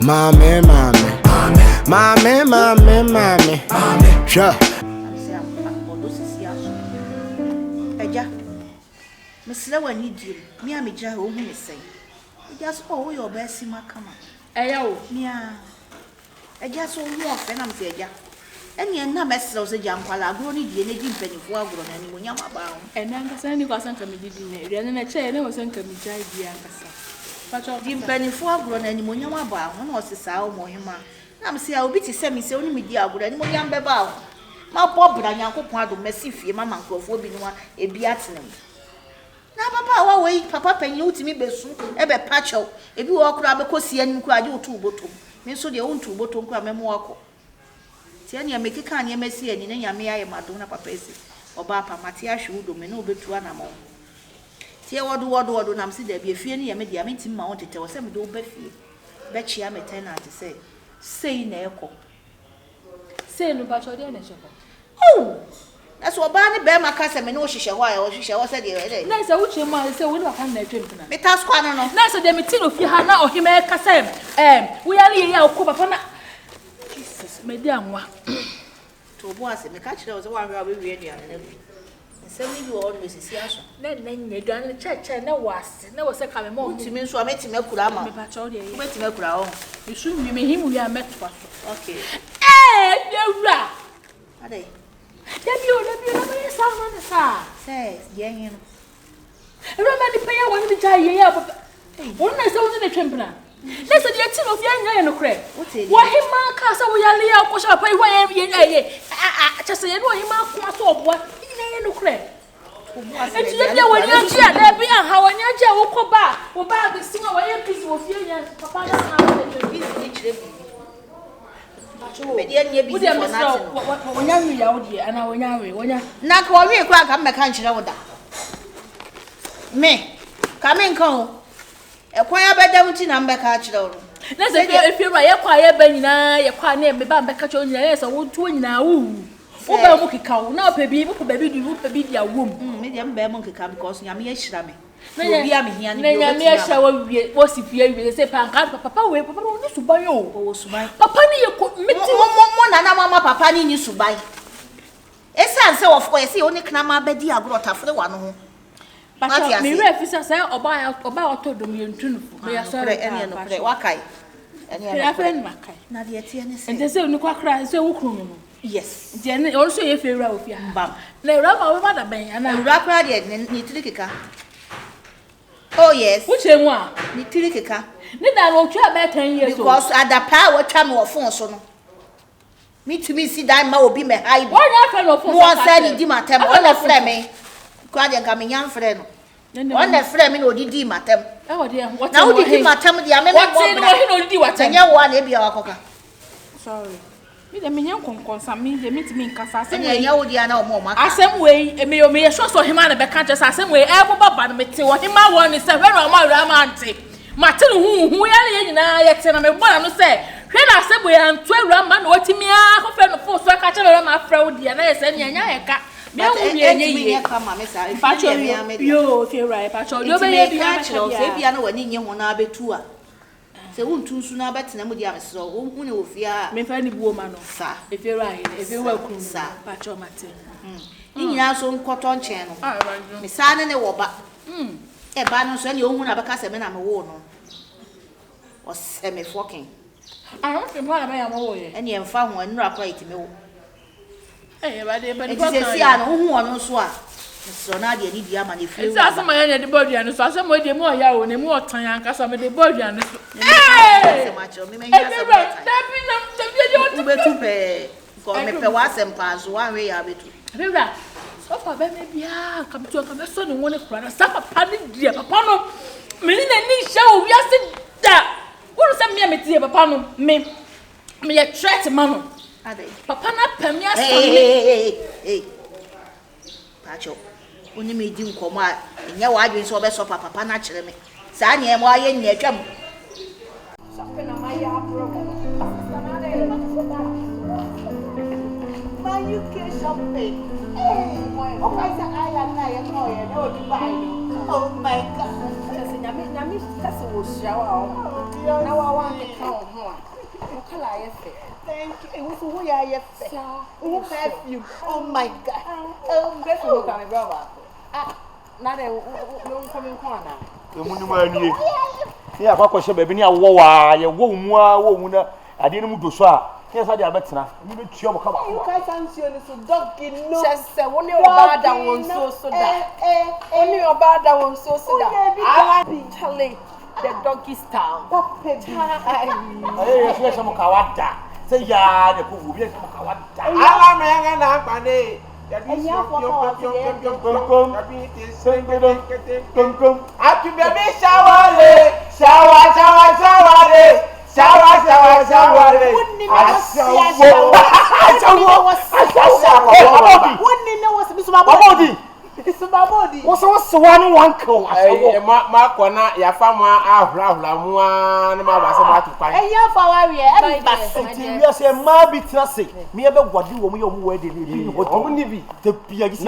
Mame. Sure. Eja, Mr. When you do, me and me jar who me say. Just all your best in my come. Ayo, Mia. Eja so walk and I'm saying, and you're not messers of the jam while I grow in the penny for a grown and when you're about. and I'm saying you got some comedy, and a chair never sent to me, Jai. But Jim penny for a grown and when you're about one was the sow more him. I'm saying I'll be to send me so many dear good and when you're about. My poor brother, Uncle Pado, Messy, Mamma, Crawford, a beatin. Now, Papa, wait, Papa, pen you to me, Bessu, ever patcho. If you walk around because see and cry you 2 bottom. Me so the own 2 bottom crab and walk. Tiania make a can you may see and in Yamia, Madonna Papesi, or Papa Mattia should do me no bit to animal. Tia what I'm see there be a fear made the meeting mounted or some do Betty. Bet I'm a tenant to say, Neco. say no, but you're the Oh, that's what Barney Bear my cousin and no she shall why or she shall say the other day. Nice, I would say, man, say we don't have no drink. Let us go on. Nice, the meeting of your hand or him a cassam. We are here, Copa. Jesus, Madame, To boss and the catcher was one where we really are. And sending you always is yes. Then you done the church and no was a coming more To me, so I met him a kurama. but all the Met him a crown. you soon be him we are met for. Okay. Eh, you're right. Are they? Let sound on the side. Says, young. Remember the pair when we die here, but one night I was in the trembler. Let's say the tin of young and crack. What's it? Why him, Marcus, we are Leo, push up, I just say, no, him, Marcus, what? No crack. And you know when you're here, there be a how when you're here, we'll come back. We'll buy the singer, why you piece of your papa. Not call me a crack, I'm a country order. Me, come in, call. A choir by Downton number catch. Let's say if you're my quiet, Benina, your quiet name, Bamba catch on your ass, I won't twin now. Oh, Monkey cow, now, baby, you baby, your womb. Medium bear monkey come because you're me a shrammy. Maybe I'm here, and I shall was if you say, Papa, Papa, only to buy you. Papa, you could meet one and Mamma, Papa, needs to buy. It's so of course, he only clamor Betty, I brought her for the one. But me refuse say about to do you tune. We are sorry any wakai. And friend Makai. Not yet anything. And they say no cry so yes. Then also if you of your bam. No rubber mother bay and I rap radiant Nitrika. Oh yes, which one? Nitrika. Then I will try about 10 years because at the power time or phone so. Me to me see that ma will be my high. Why not for one side Dimatem on the Fleming? Quite a coming young friend. One that Fleming or did Matem. Oh dear, what now did he Matem? The American what and you want to be our cocker. Sorry. Me the minion concern me, the meet me in Casa, and you would know more. I same way, a me or me a short for him and a backcounters, I same way, ever but me to what him I want is a very romantic. Martin, who we are in I and I'm a one to say, when I said we are 12 Raman, what me are, who fell before so I catch my friend, and I said, yeah, you feel right, Patrol. You'll be natural, maybe I know when you want to be too. So, won't too soon about Namudia, so won't you fear me for any woman, sir, if you're right, if you're welcome, sir, Patrol Martin. In your own cotton channel, Miss San and a wobber. A banner, and you own a bacassaman, I'm a woman. Was semi walking. I don't think why I am away, and you have found one rap right to me. Eh, but it's a who won swat. So now you need your money. It's also my the body and so some way the more yaw and more time because I'm the body and hey, macho, me to pay for me was and pass one way a bit. So far, baby, come to a son and one of brother, suffer panic, dear Papa. Melina need show, we are sitting there. What is that me, dear Papa? Me a threat, Mamma. Papa, not Pamia. Hey, Pacho, only me do come out, and your wife is over so Papa naturally. Sandy, and why in your jump? Something on my you kiss something. Oh, I said, I am oh my God. That's a shower. Now I want to come home. who ya yes. Who perfume? Oh my God. Oh, perfume coming, brother. Now they won't come in corner. The money. Yeah, Papa said, baby, I war, you won't more. I didn't do so. Yes, I did better. You can't answer this dog in no. Just say, only your bad that won't so that. Only your bad that won't so that. Charlie, the doggy style. Yes, I'm a kawada. Say, yeah, the pool, yes, I'm a kawada. I'm a man. Happy baby shower, What's one call? My corner, your family are and my was to find. And your father, yes, a marby trusty. Me about what you want wedding. What only be the pigs.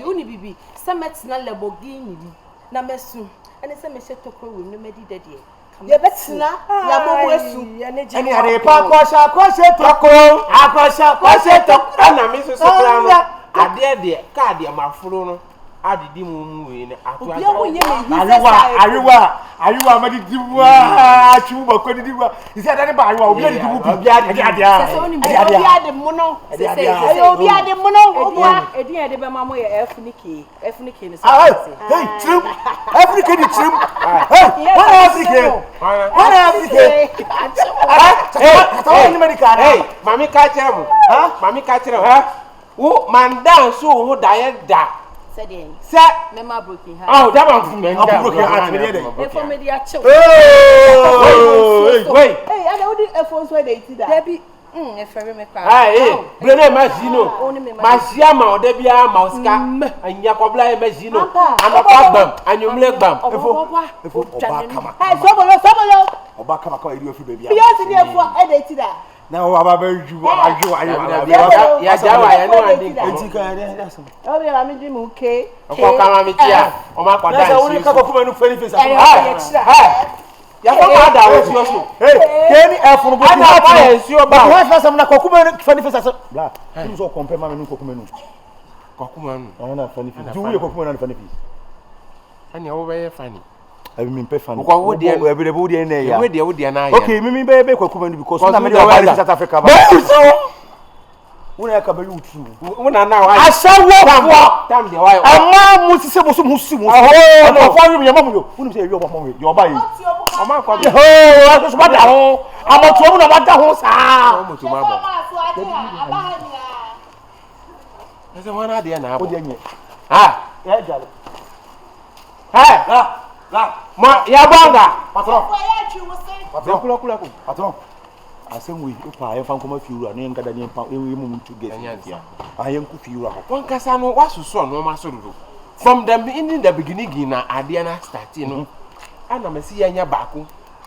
Unibi, some at Lamborghini, Namesu, and it's a message to call with no medidady. Yeah, that's not any other pasha, and I miss a dear, Cardia, my phone. I did him win. Ariwa, Madidiwa, Chuba, Codidiwa. Is that anybody will be able to be at the mono? I will be at the mono. Edia de Mamma, Efniki, Hey, Trim, African Trim. Hey, Mammy Catcher, Mammy Catcher, who man down so who died da. Said, Mamma broken. Oh, that one from me. Wait, hey, I know the efforts where they did that. Debbie, if I remember. Hey, Brene Mazzino, Masiama, or Debia Mauska, and Jacobla Mazzino, and a problem, and you leg bump. Now, I'm very you. I I mean, perfect. Okay, me baby, because I'm in South Africa. When I come true, when I now I shall walk. Damn the wife. A man must say, Musu, who say you're buying. Oh, I just want to know. I'm not talking about the house. There's a one idea now. Ah, yeah, hey, Ma, ya banga. Patron. I say we I found come few and then gather to get here. I am few. One casano was so no maso. From the beginning, na Adiana starting. And I'm a see ya baku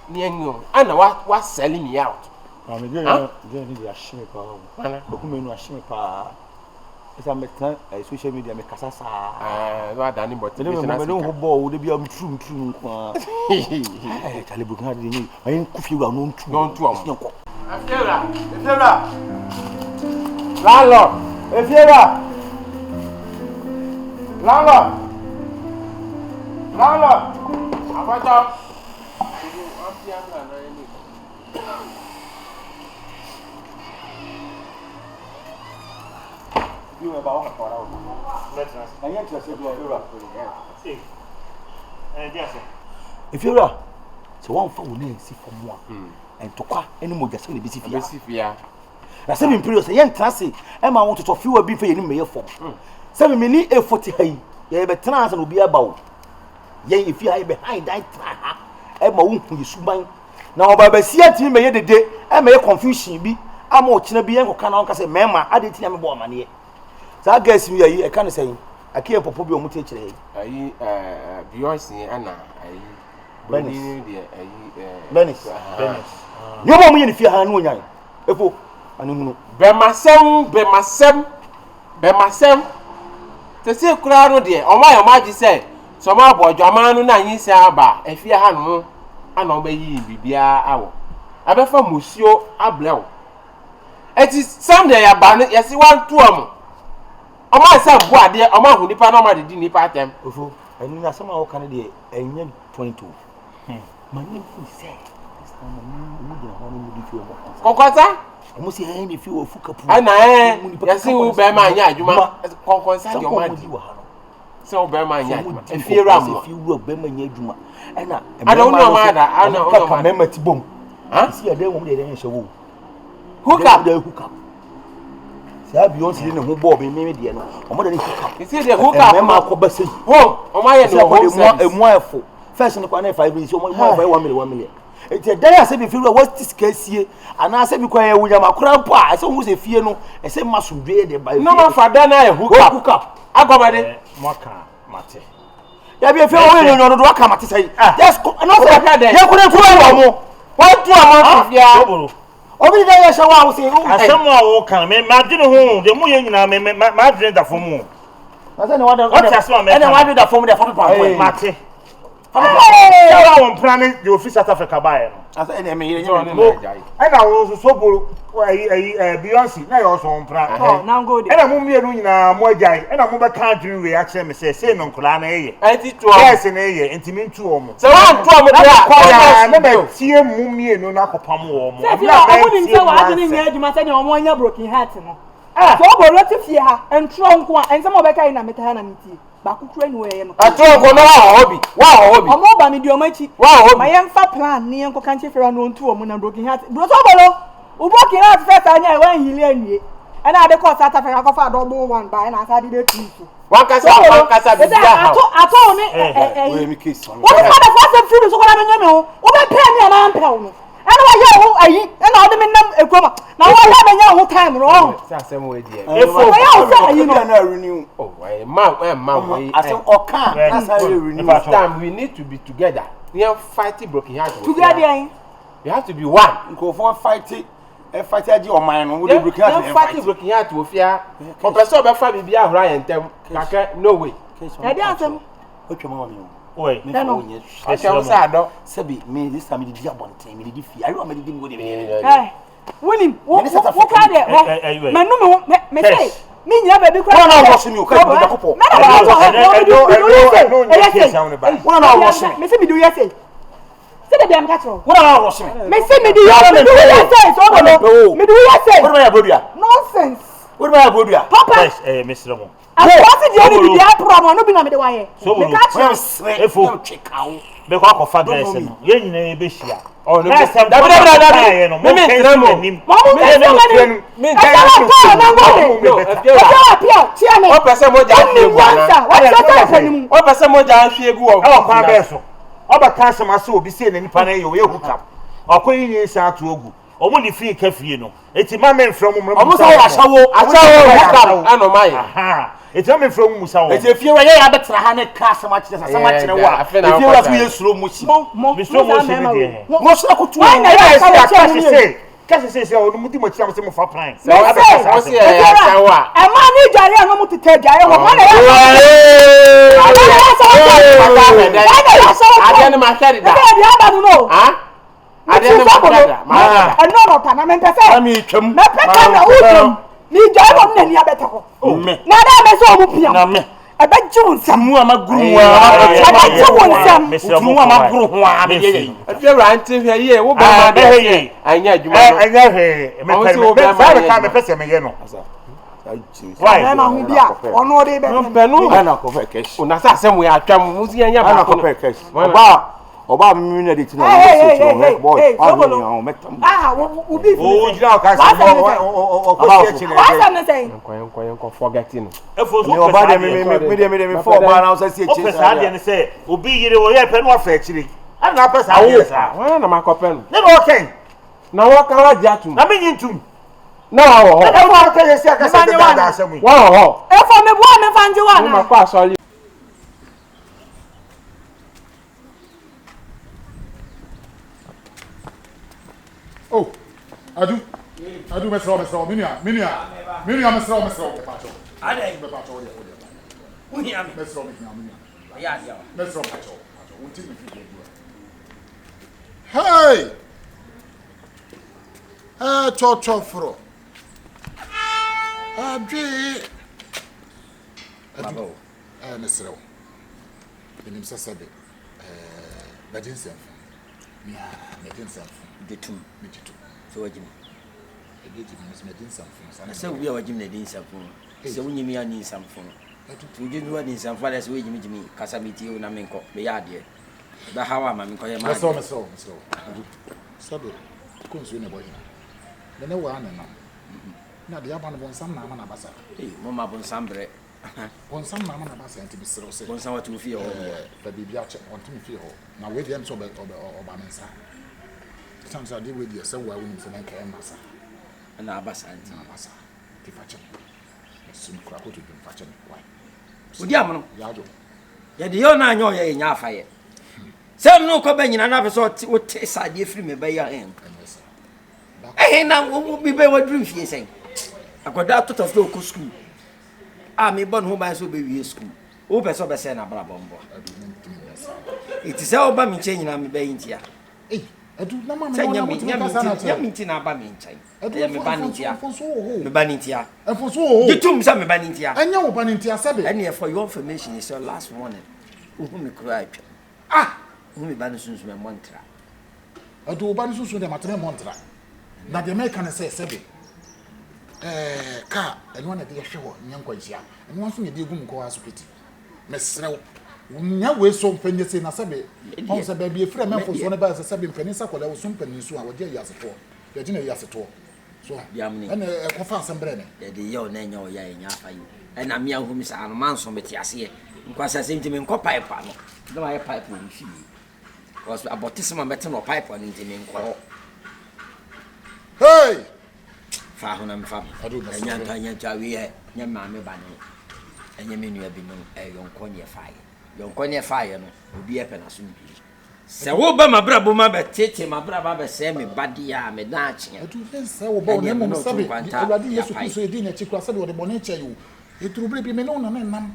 near you. And was selling me out. I'm a shimmy power. Document was shimmy power. It's a metal social media make Casasa. What Danny, but I don't ball would be true. Talibu had the I ain't coffee known to you about if you're so one for will see from one and to quack any more just in the busy. I said in period, a young classy, Emma wanted to few be for any mayor for 7 minutes a 40 hay, ye but trans and will be about. Yea, if you are behind that, Emma won't you subine. Now, by seeing to me the day, I may confusion be. I'm watching a being who cannot say, Mamma, I didn't have more money. So I guess we are, I can't say, I can't probably almost teach you. Beyonce Anna, Benis. You want me if you are no young. I don't know. Be myself. To say, crowd, dear, or my magic say, so my boy, Jamanu, and you say, Abba, if you had no, I know be ye be hour. abefa musuo ablew eti Sunday ya ba ne yesi wan to am omo asa bu ade omo ahu nipa na omo de nipa atem ofo enu na sama wo kan de enye point o mani ku se this time mu de ho no mu di fi o konkota omo se en mi fi o fu kapu ana yesi wo be ma anya adwuma konkonsa de omo adi se wo be ma anya adwuma efiera mo fi wo be ma anya adwuma ena ana onu ma da ana onu ma mema ti bom ha si ade wo de de hwe wo hook up sa bi on si ne ho bo be me de no omo de hook up you see the hook up mema ko ba sei ho omo aye no ho emu afo first ne kwa na 5 minutes omo mo 1 million eti dai ase bi firu what is kasie ana ase bi kwa ye wunya makura mpo a ase hu se fie no ese masudwe de ba no ma fada na hook up agomade mwaka mate ya bi fie wo ye nyono do aka mate sai yes no se ya kure tuwa mo wa tuwa mo fia obi da ya shawa wo se asem a wo kan me madwene ho de mu ye nyina me madwene da fo mu na se ne wada ene wada da fo mu de fo pa mate ya won plan the office South Africa buy no asa ene me yire ena wo so boro Beyonce na yo so on plan na go de ena mu mienu nyina mo ajai ena mu be kan dream we a kire me say no nkola na eye anti to yes na eye ntimi ntu o mo se wan to mo da na be tie mu mienu na kopam wo mo se fi o ni se wa adini nya adwuma se ne o mo nya broken heart no so boro ti fie ha entro nko a ense mo be kai na meta ha na ntie ba kukura ni we ye no atro nko no wa hobi omo ba mi di o machi ma ye mfa plan ni enko kan chefera no ntu o mo na broken heart bro so boro u broken heart first anya e wan hili anwie ana ade ko South Africa ko fa double one ba na asa de two wan kasa bi ya ato ni we mi case what is the first free so ko na nya me ho o be pay me na ampa wo ana wa ye ho ayi ana o de me nam ekroma na wa ya me nya ho time no say asem we die efo ya o say ayi no na renew oh ma we asem oka na say renew this time we need to be together we are fighting broken heart together we have to be one go for fight aji o man no we dey broken heart fighting broken heart wo fia o person be fa bibia ahura yentem kaka no way e dey asem o twema wa mi oi me no nye asem say ado sabi me this time di abonten me di fi ari o me di mo de winning wo ka de me no me say me nya baby kwa na wo me o ka di jakopo me na wo me say me do yes say the am catch wo na wo me me say me do yes so go me do yes what about bodua nonsense what about bodua papa yes Mr. Mo akwasi de ni bi dia promo no bi na me de wa ye me catch efo chekawo be kwa ko fa dress no ye nyina ye be hia oh no da no me tell me mo o person mo ja fi egu ana o person mo ja fi egu o kwa be so oba kan sama so obi se na nipa na ye we hook up akoyi ni sa atu ogu omo ni free ka fie no eti ma men from mo omo say asawo hook up ano mai aha eti ma men from musa wo eti fie wa ye ya betra ha ne ka sama kire sama kire wa eti wa so ye suro mo chi mo so de mo so ko tu why na ya say kasi say o mu ti mo chiam se mo fa plan se wa be so se ya sawa e ma ni jare an mo tete jare wo ma na ya ade ni ma share da ade ni ma share ma no no ta na me pese ami twam me pese na udum ni jare wo na ni abete ko na da me so mu pia na me ebe jiwu nsam mu amaguru wa ebe jiwu nsam mu amaguru ho a me ye e ra anti hwe ye wo ba ma de anya adwuma no anya hwe me pese me ye no why na hu bia ono de be penu ana ko fe cash una sa asem we atwam mu si anya ana ba ko fe cash oba mi na de tina boy ubi o jira ka se o ko se chine wasa na say enko forgetting efo so oba de me for oba na so se chi sa de ne say obi yire o ye pe no afa chire ana pa sa ye sa wa na makopen ne no ken na wo ka wa jatum na me nyintum na wa ho na wo ka ye se aka se da asemu wa ho efo me bo me fanje wa na kwa asoli oh adu mesro minia mesro pacho ade be pacho de unia me mesro ya dia mesro pacho unti me fi do hey Chofro. Babo. Mr. The name Sasabe. Badinsen. Yeah, Medinsen. The two. So what you mean, something. so we are Jim Nedin something. So when you need something. To give you any some fathers way me Casamity Namenco, the idea. But how am I going to so. Sabe, consume a boy. The no one and now the upon some Namana Bassa. Mamma Bonsambre. On some Namana Bassa and to be so said. On some to feel the Bibiacha on to me feel. Now with them so bad or Bamansa. Sometimes I deal with you so well when I can massa. And Abassa and Abassa. The fashion. Soon crap to them fashion. Why? Udiamo. Yado. Yadi yona nyo ye nya afaye. Se no ko ba nyina na be so o te sade free me ba ya en. Na wo bi be wadru fie sen. Akoda to to flo ko school. Me bon ho ba so be wie school. O be so be se na bra bombo. It is all ba mi che nyina me ba yintia. Edu na mama na minti na ba mi nchai. Ya me ba nintia. Me ba nintia. Enfonso ho. Gitum sa me ba nintia. Anya wo ba nintia sabe. And for your information is your last warning. Who me cry. Who me ba no sunsu me montra. Edu ba no sunsu de mateme montra. Na de make can say sabe. Ka eno na de hwe ho nyankwanhia. Eno nso ne de gu mko asopeti. Mesrew. Nya we so mpenye se na sabe on se ba bi efre menfo ne ba se sabe mpenye sakola wo so mpenye so a wo je yaseto ya gina yaseto so biamni ene ko fa asembre ne de yo na nya o ya nya afayi ena mia hu mi sa no manso meti ase nkwasa se ntimi nko pipe no na ma ye pipe wo fi was abotisma meti no pipe no ntimi nko hey fa hu na mfa enya ntanya jawi ye nya ma me ba no enya menu abi no yon ko ne fa ye yon konye fire no obi epe na so mbi se wo ba mabra bo ma betete mabra ba be se me badia me da ache etu se wo ba ne mo sabe awade yesu kristo edi na chikwa sabe wo de bone che yo eturubre bi me no na nam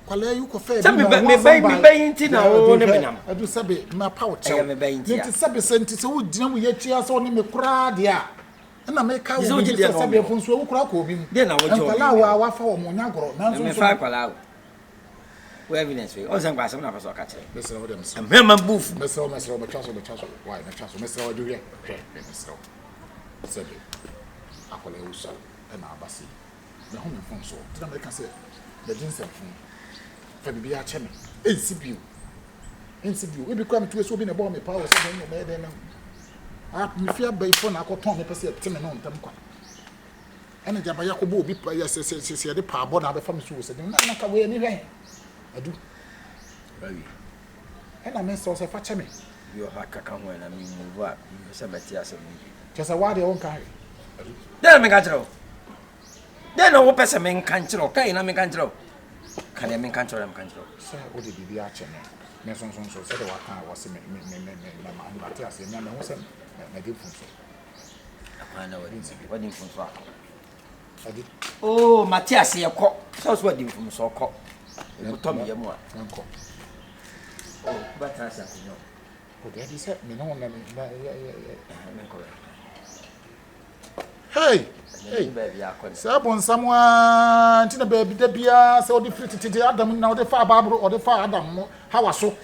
kwala yu ko fe me ba yinti na wo ne me nam edu sabe ma pa o che nti sabe senti se wo dina wo ye chia so ne me kura dia na me ka wo sabe fonso wo kura ko obi mu de na wo jo kwala wa fa wo mo nyagoro na nso me fa kwala we evidence we o san kwasem na paso akache mesra wo dem so mema boof mesra me chaso why me chaso mesra wo do here mesra sabe akola usa na abasi na ho me fon so tira me ka say the ginseng fun fa bi ya che me ensibiu we be come to so bi na bo me power so no me den na me fia bai fo na akoton me pese teme no ntam kwa ene jaba yakobo obi pa ya se de pa bo na be fa me so se na ka we ni hwen adu baby ena me so se fa che me yo hakaka ho na mi move up se beti asem just a word on carry then me kanchiro then no pese me kanchiro kai na me kanchiro kan me kanchiro so o de bibi a che me so se de wa kan wa se me ma bati ase me ho se na de fun so akwana wadin fun so adi oh Matthias ye ko so wadin fun so ko ko to me yemu a nko oh batasa kunyo o de di se me no na nko hey baby akwa se bon samwa ntina baby da bia se o de frititi adam na o de fa babro o de fa adam mo hawa so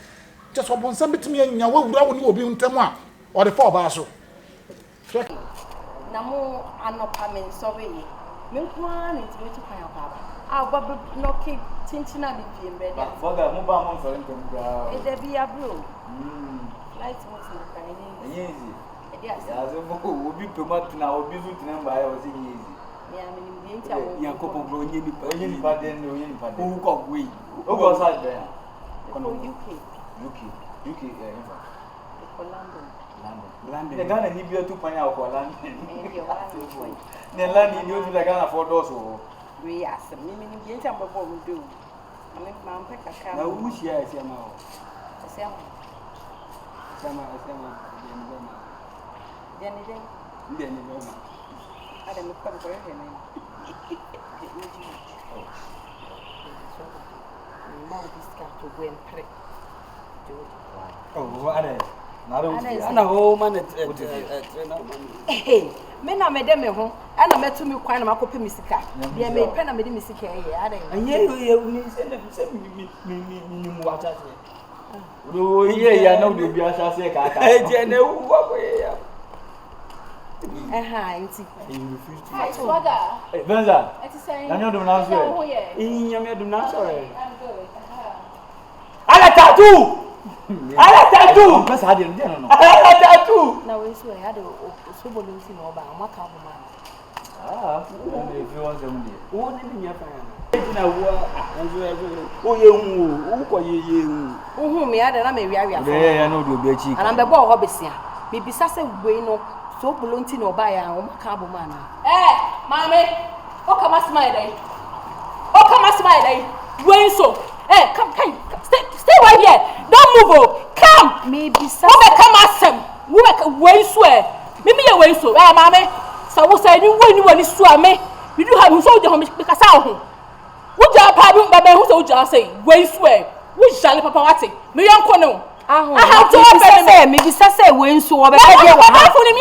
just o bon sam bitimi anya wawura wo ni obi ntam a o de fa oba so na mo anopa men so we men kwa ni ntimi tu kan baba a baba no ke tintina bi pie mbe da boga mo ba mo so ntam bra e da bia bro light mo ti kan ni yezi e dia ya zo mo obi tomato na obi zu tina mba ya o si yezi ya me ni bi ntia wo ya ko bro onye ni pa den no onye ni pa den o ko gwe o go sa de kono UK ko London ne Ghana ni bi tu panya ko London ne London ni o tu da Ghana for doso we asem ni ni bi ntia mbo mo do ame ma mpe kaka na wushi ya ese ma o asema Deni ma ada me kwa ko he na ma discard to go and pray oh ada Ana ho man me na me de me ho ana metu mi kwan na makope misika de me pe na me de misika ye ada anye ye uni se mi mu wa cha se o ye ya na o de bi asa se ka ka je na wu wa ko ye ya nti Swagger. Venza. It's saying. Nanyo dum na so. nyame dum na so I'm good. Ala tattoo. Ala tattoo. Pesa hade no no. Ala tattoo. na we so ya de so bolu nti na oba amaka bo ma If you want them there. wo ne bi nya fa ya na wo anzo ya wo ye hu wo ko ye hu hu me ya de na me wi awia fa Yeah, no do be chi. ana be bo ho besia me bisa se we no so bolu nti na oba ya amaka bo ma na Mommy. Oh, come on, smile day. Oh, come on, smile day. Wait, so. Come. Stay right here. Don't move. Come. me bisa Come on, Sam. Wait, swear. Maybe you wait, so. Mommy. So, what's saying? You when you swear me. You do have so the because I who. Would you have Papa who told you? I say, wait, swear. Which shall Papa what? Me uncle no. I have to say, me bisa se we nso oba Papa dia wa for me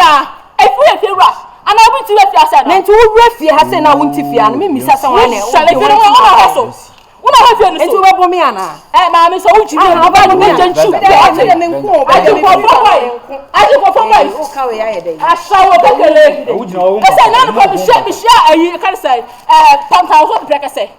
na. If we feel rush. And I will see if you are saying. Nti wo refie ha se na wo ntifie an me misa se wan na Shall I feel one also? Una have you nti wo bebo me ana Mommy, so would you about to mention shoot? me nko I do for why? o ka we ya ye dey I shall walk a lady. I say, no, come share. I can't say, Panta, what break I say.